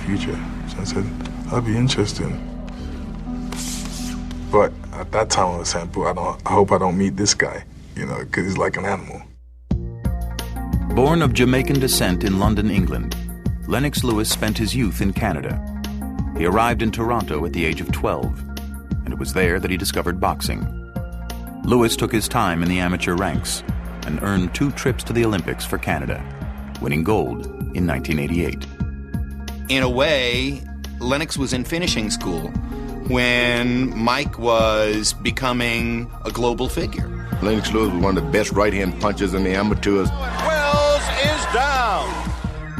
future. So I said, that'd be interesting. But at that time I was saying, I hope I don't meet this guy, because he's like an animal. Born of Jamaican descent in London, England, Lennox Lewis spent his youth in Canada. He arrived in Toronto at the age of 12, and it was there that he discovered boxing. Lewis took his time in the amateur ranks and earned 2 trips to the Olympics for Canada, winning gold in 1988. In a way, Lennox was in finishing school when Mike was becoming a global figure. Lennox Lewis was one of the best right-hand punchers in the amateurs. Wells is down.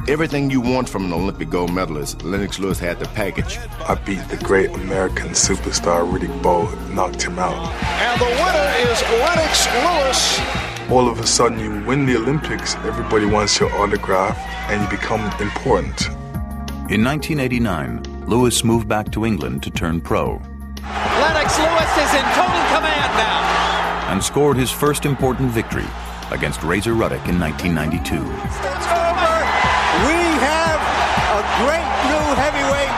Everything you want from an Olympic gold medalist, Lennox Lewis had the package. I beat the great American superstar Riddick Bowe, knocked him out. And the winner is Lennox Lewis. All of a sudden, you win the Olympics, everybody wants your autograph, and you become important. In 1989, Lewis moved back to England to turn pro. Lennox Lewis is in total command now. And scored his first important victory against Razor Ruddock in 1992. It's over. We have a great new heavyweight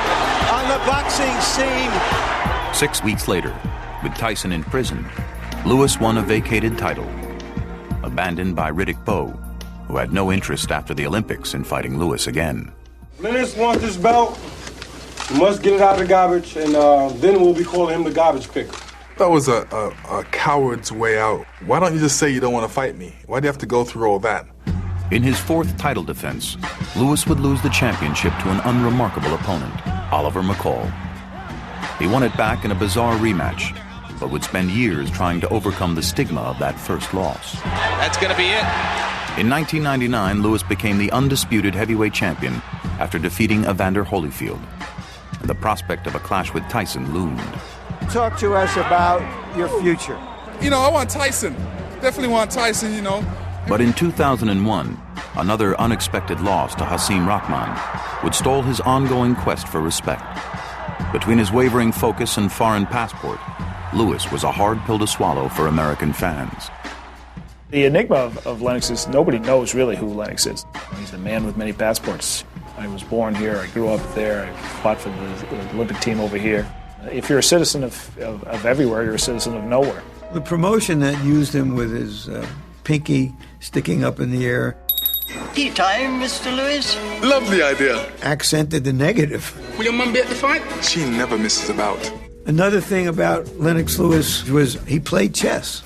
on the boxing scene. 6 weeks later, with Tyson in prison, Lewis won a vacated title, abandoned by Riddick Bowe, who had no interest after the Olympics in fighting Lewis again. Lennox wants this belt. You must get it out of the garbage, and then we'll be calling him the garbage picker. That was a coward's way out. Why don't you just say you don't want to fight me? Why do you have to go through all that? In his 4th title defense, Lewis would lose the championship to an unremarkable opponent, Oliver McCall. He won it back in a bizarre rematch, but would spend years trying to overcome the stigma of that first loss. That's going to be it. In 1999, Lewis became the undisputed heavyweight champion after defeating Evander Holyfield. And the prospect of a clash with Tyson loomed. Talk to us about your future. I want Tyson. Definitely want Tyson, But in 2001, another unexpected loss to Hasim Rahman would stall his ongoing quest for respect. Between his wavering focus and foreign passport, Lewis was a hard pill to swallow for American fans. The enigma of Lennox is nobody knows really who Lennox is. He's a man with many passports. I was born here, I grew up there, I fought for the Olympic team over here. If you're a citizen of everywhere, you're a citizen of nowhere. The promotion that used him with his pinky sticking up in the air. Tea time, Mr. Lewis. Lovely idea. Accented the negative. Will your mum be at the fight? She never misses a bout. Another thing about Lennox Lewis was he played chess.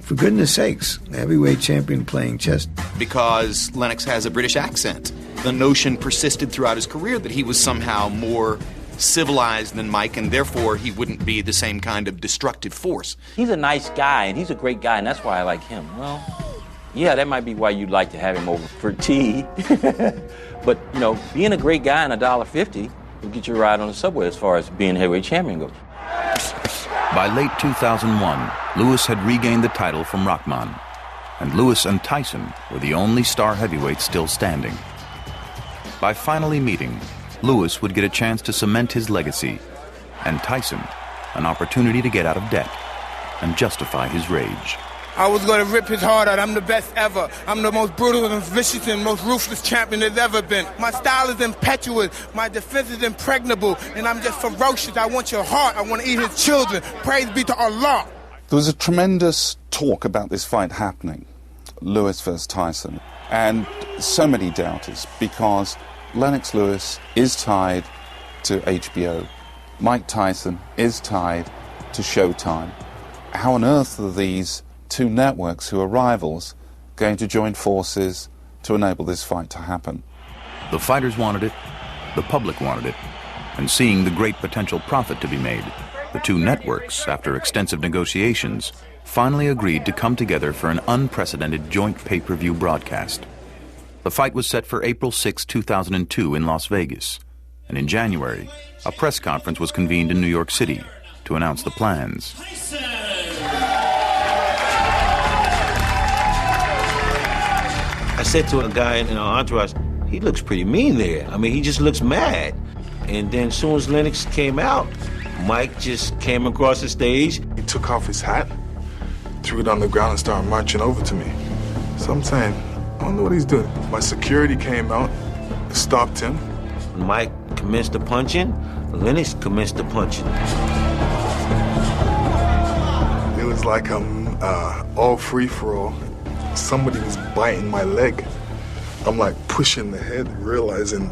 For goodness sakes, the heavyweight champion playing chess. Because Lennox has a British accent. The notion persisted throughout his career that he was somehow more civilized than Mike, and therefore he wouldn't be the same kind of destructive force. He's a nice guy, and he's a great guy, and that's why I like him. Well, yeah, that might be why you'd like to have him over for tea. But, being a great guy and $1.50 will get you a ride on the subway as far as being heavyweight champion goes. By late 2001, Lewis had regained the title from Rahman, and Lewis and Tyson were the only star heavyweights still standing. By finally meeting, Lewis would get a chance to cement his legacy, and Tyson an opportunity to get out of debt and justify his rage. I was going to rip his heart out. I'm the best ever. I'm the most brutal and vicious and most ruthless champion there's ever been. My style is impetuous. My defense is impregnable. And I'm just ferocious. I want your heart. I want to eat his children. Praise be to Allah. There was a tremendous talk about this fight happening, Lewis versus Tyson, and so many doubters because Lennox Lewis is tied to HBO. Mike Tyson is tied to Showtime. How on earth are these two networks who are rivals going to join forces to enable this fight to happen? The fighters wanted it, the public wanted it, and seeing the great potential profit to be made, the two networks, after extensive negotiations, finally agreed to come together for an unprecedented joint pay-per-view broadcast. The fight was set for April 6, 2002 in Las Vegas, and in January, a press conference was convened in New York City to announce the plans. I said to a guy in our entourage, he looks pretty mean there. I mean, he just looks mad. And then as soon as Lennox came out, Mike just came across the stage. He took off his hat, threw it on the ground and started marching over to me. So I'm saying, I don't know what he's doing. My security came out, stopped him, When Mike commenced the punching, Lennox commenced the punching. It was like all free for all. Somebody was biting my leg. I'm like pushing the head, realizing,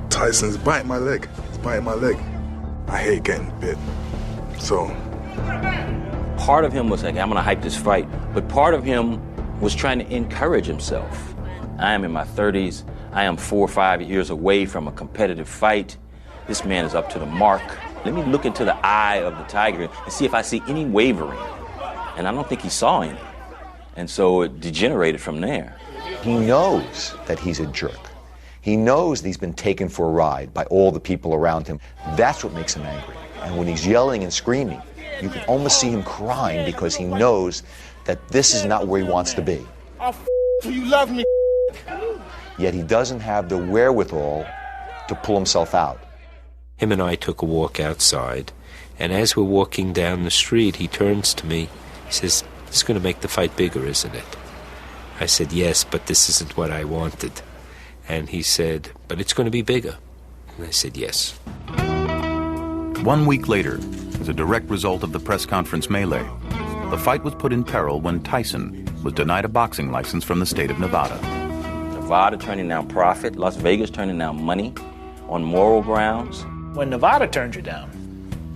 Tyson's biting my leg. He's biting my leg. I hate getting bit. So part of him was like, I'm gonna hype this fight, but part of him was trying to encourage himself. I am in my 30s. I am 4 or 5 years away from a competitive fight. This man is up to the mark. Let me look into the eye of the tiger and see if I see any wavering. And I don't think he saw any. And so it degenerated from there. He knows that he's a jerk. He knows that he's been taken for a ride by all the people around him. That's what makes him angry. And when he's yelling and screaming, you can almost see him crying because he knows that this is not where he wants to be. Oh, you love me. Yet he doesn't have the wherewithal to pull himself out. Him and I took a walk outside, and as we're walking down the street, he turns to me. He says, "This is going to make the fight bigger, isn't it?" I said, "Yes, but this isn't what I wanted." And he said, "But it's going to be bigger." And I said, "Yes." 1 week later, as a direct result of the press conference melee, the fight was put in peril when Tyson was denied a boxing license from the state of Nevada. Nevada turning down profit, Las Vegas turning down money on moral grounds. When Nevada turns you down,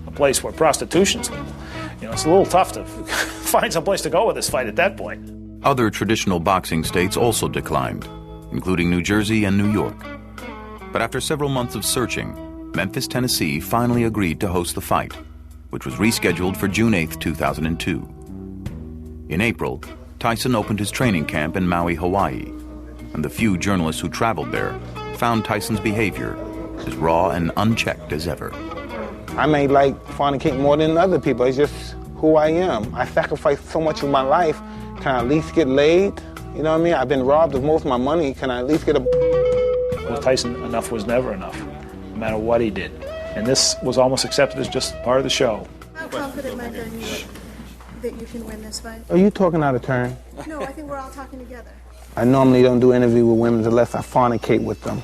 a place where prostitution's legal, it's a little tough to find some place to go with this fight at that point. Other traditional boxing states also declined, including New Jersey and New York. But after several months of searching, Memphis, Tennessee finally agreed to host the fight, which was rescheduled for June 8, 2002. In April, Tyson opened his training camp in Maui, Hawaii, and the few journalists who traveled there found Tyson's behavior as raw and unchecked as ever. I may like fornicating more than other people. It's just who I am. I sacrificed so much of my life. Can I at least get laid? You know what I mean? I've been robbed of most of my money. Can I at least get a... With Tyson, enough was never enough, no matter what he did. And this was almost accepted as just part of the show. How confident, Mike, are you that you can win this fight? Are you talking out of turn? No, I think we're all talking together. I normally don't do interviews with women unless I fornicate with them.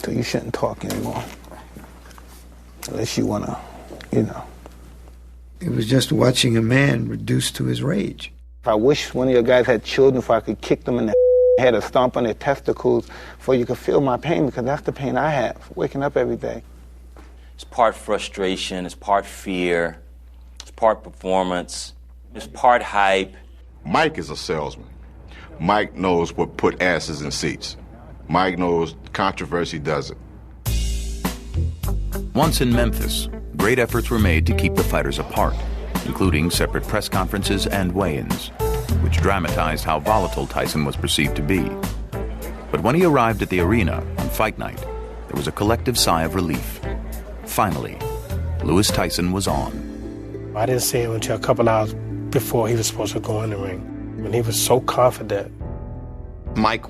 So you shouldn't talk anymore. Unless you want to, It was just watching a man reduced to his rage. I wish one of your guys had children so I could kick them in the head or stomp on their testicles so you could feel my pain, because that's the pain I have, waking up every day. It's part frustration, it's part fear, it's part performance, it's part hype. Mike is a salesman. Mike knows what put asses in seats. Mike knows controversy does it. Once in Memphis, great efforts were made to keep the fighters apart, including separate press conferences and weigh-ins, which dramatized how volatile Tyson was perceived to be. But when he arrived at the arena on fight night, there was a collective sigh of relief. Finally, Lewis Tyson was on. I didn't see him until a couple hours before he was supposed to go in the ring. And he was so confident. Mike